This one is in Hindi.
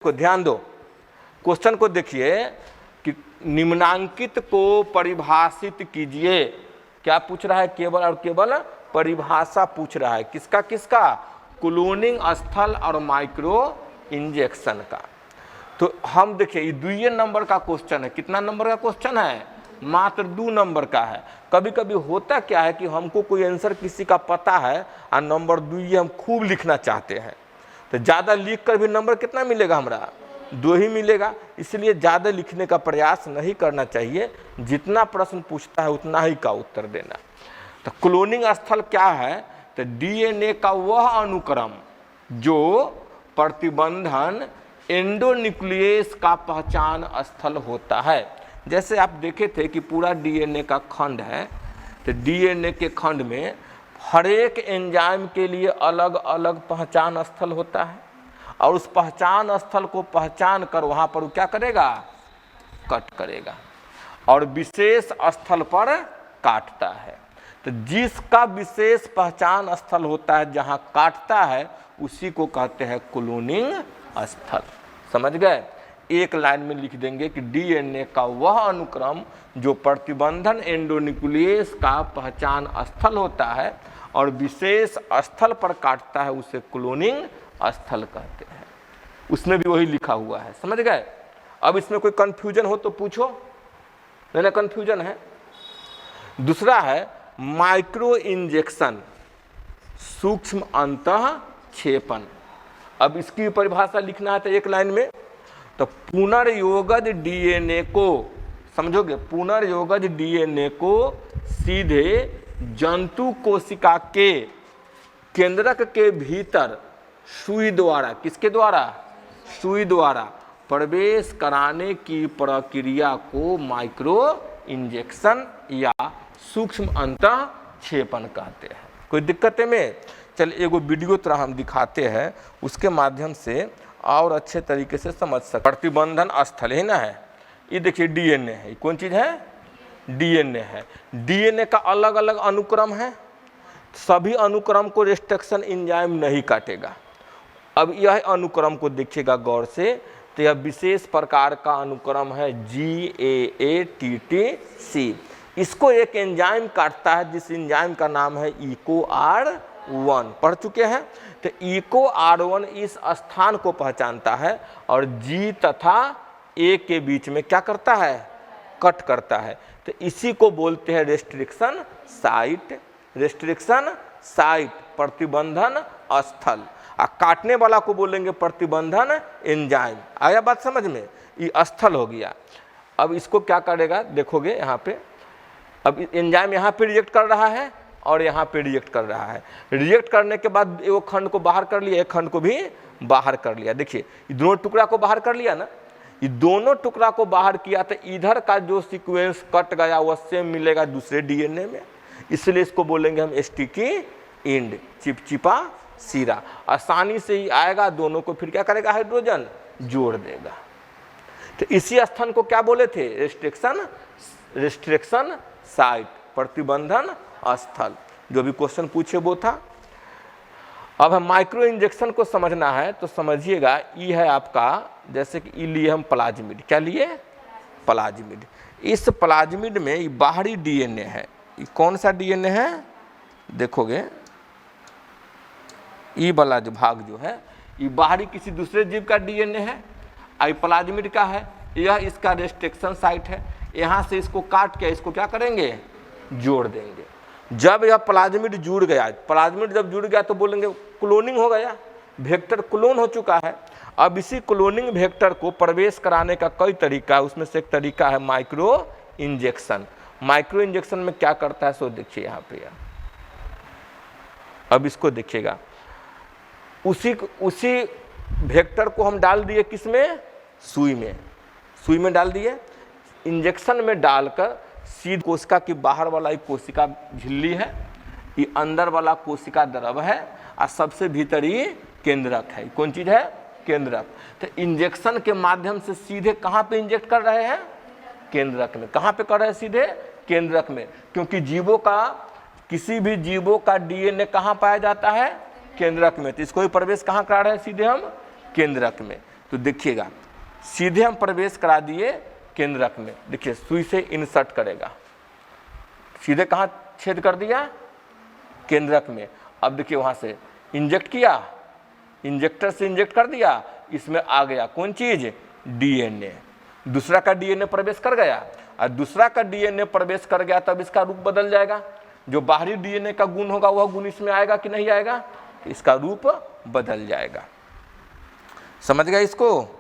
को ध्यान दो, क्वेश्चन को देखिए कि निम्नांकित को परिभाषित कीजिए। क्या पूछ रहा है? केवल और केवल परिभाषा पूछ रहा है। किसका किसका? क्लोनिंग स्थल और माइक्रो इंजेक्शन का। तो हम देखिए ये 2 नंबर का क्वेश्चन है। कितना नंबर का क्वेश्चन है? मात्र 2 नंबर का है। कभी कभी होता क्या है कि हमको कोई आंसर किसी का पता है और नंबर 2 हम खूब लिखना चाहते हैं, तो ज़्यादा लिख कर भी नंबर कितना मिलेगा? हमरा 2 ही मिलेगा। इसलिए ज़्यादा लिखने का प्रयास नहीं करना चाहिए। जितना प्रश्न पूछता है उतना ही का उत्तर देना। तो क्लोनिंग स्थल क्या है? तो डीएनए का वह अनुक्रम जो प्रतिबंधन एंडोन्यूक्लियस का पहचान स्थल होता है। जैसे आप देखे थे कि पूरा डीएनए का खंड है, तो डीएनए के खंड में हर एक एंजाइम के लिए अलग अलग पहचान स्थल होता है, और उस पहचान स्थल को पहचान कर वहाँ पर क्या करेगा? कट करेगा, और विशेष स्थल पर काटता है। तो जिसका विशेष पहचान स्थल होता है, जहाँ काटता है, उसी को कहते हैं क्लोनिंग स्थल। समझ गए? एक लाइन में लिख देंगे कि डीएनए का वह अनुक्रम जो प्रतिबंधन एंडोन्यूक्लियस का पहचान स्थल होता है और विशेष स्थल पर काटता है, उसे क्लोनिंग स्थल कहते हैं। उसमें भी वही लिखा हुआ है। समझ गए? अब इसमें कोई कंफ्यूजन हो तो पूछो। नहीं कंफ्यूजन है। दूसरा है माइक्रो इंजेक्शन, सूक्ष्म अंतःक्षेपण। अब इसकी परिभाषा लिखना है तो एक लाइन में, तो पुनर्योगज डीएनए को, समझोगे, पुनर्योगज डीएनए को सीधे जंतु कोशिका के केंद्रक के भीतर सुई द्वारा, किसके द्वारा? सुई द्वारा प्रवेश कराने की प्रक्रिया को माइक्रो इंजेक्शन या सूक्ष्म अंतःक्षेपण कहते हैं। कोई दिक्कत है में? चल एगो वीडियो तरह हम दिखाते हैं, उसके माध्यम से और अच्छे तरीके से समझ सकते। प्रतिबंधन स्थल है ना है, ये देखिए डीएनए है। कौन चीज़ है? डीएनए है। डीएनए का अलग अलग अनुक्रम है। सभी अनुक्रम को रेस्ट्रिक्शन एंजाइम नहीं काटेगा। अब यह अनुक्रम को देखिएगा गौर से, तो यह विशेष प्रकार का अनुक्रम है GAATTC। इसको एक एंजाइम काटता है, जिस एंजाइम का नाम है EcoR1। पढ़ चुके हैं? तो EcoR1 इस स्थान को पहचानता है और G तथा A के बीच में क्या करता है? कट करता है। तो इसी को बोलते हैं रेस्ट्रिक्शन साइट। रेस्ट्रिक्शन साइट, प्रतिबंधन स्थल। और काटने वाला को बोलेंगे प्रतिबंधन एंजाइम। आया बात समझ में? ये स्थल हो गया। अब इसको क्या करेगा देखोगे यहाँ पे। अब एंजाइम यहाँ पे रिएक्ट कर रहा है और यहाँ पे रिएक्ट कर रहा है। रिएक्ट करने के बाद एक खंड को बाहर कर लिया, एक खंड को भी बाहर कर लिया। देखिए ये दोनों टुकड़ा को बाहर कर लिया ना, ये दोनों टुकड़ा को बाहर किया तो इधर का जो सीक्वेंस कट गया वह सेम मिलेगा दूसरे डीएनए में। इसलिए इसको बोलेंगे हम स्टिकी एंड, चिपचिपा सिरा। आसानी से ही आएगा, दोनों को फिर क्या करेगा? हाइड्रोजन जोड़ देगा। तो इसी स्थान को क्या बोले थे? रेस्ट्रिक्शन साइट, प्रतिबंधन स्थल। जो भी क्वेश्चन पूछे वो था। अब हम माइक्रो इंजेक्शन को समझना है तो समझिएगा, ये है आपका, जैसे कि ये लिए हम प्लाज्मिड। क्या लिए? प्लाज्मिड। इस प्लाज्मिड में ये बाहरी डीएनए है। ये कौन सा डीएनए है? देखोगे ये वाला जो भाग जो है, ये बाहरी किसी दूसरे जीव का डीएनए है, आई प्लाज्मिड का है। यह इसका रेस्ट्रिक्शन साइट है। यहाँ से इसको काट के इसको क्या करेंगे? जोड़ देंगे। जब यह प्लाज्मिड जुड़ गया, प्लाज्मिड जब जुड़ गया तो बोलेंगे क्लोनिंग हो गया, वेक्टर क्लोन हो चुका है। अब इसी क्लोनिंग वेक्टर को प्रवेश कराने का कई तरीका है, उसमें से एक तरीका है माइक्रो इंजेक्शन। माइक्रो इंजेक्शन में क्या करता है सो देखिए यहाँ पे। अब इसको देखिएगा, उसी वेक्टर को हम डाल दिए किसमें? सुई में। सुई में डाल दिए। इंजेक्शन में डालकर सीध कोशिका की बाहर वाला एक कोशिका झिल्ली है, ये अंदर वाला कोशिका द्रव है, और सबसे भीतर ये केंद्रक है। कौन चीज है? केंद्रक। तो इंजेक्शन के माध्यम से सीधे कहाँ पे इंजेक्ट कर रहे हैं? केंद्रक में। कहाँ पे कर रहे हैं? सीधे केंद्रक में। क्योंकि जीवों का, किसी भी जीवों का डीएनए कहाँ पाया जाता है? केंद्रक में। तो इसको ही प्रवेश कहाँ करा रहे हैं? सीधे हम केंद्रक में। तो देखिएगा सीधे हम प्रवेश करा दिए केंद्रक में, देखिए सुई से इंसर्ट करेगा, सीधे कहाँ छेद कर दिया, केंद्रक में। अब देखिए वहाँ से इंजेक्ट किया, इंजेक्टर से इंजेक्ट कर दिया, इसमें आ गया कौन चीज, डीएनए। दूसरा का डीएनए प्रवेश कर गया, और दूसरा का डीएनए प्रवेश कर गया तब इसका रूप बदल जाएगा। जो बाहरी डीएनए का गुण होगा वह गुण इसमें आएगा कि नहीं आएगा, इसका रूप बदल जाएगा। समझ गए इसको।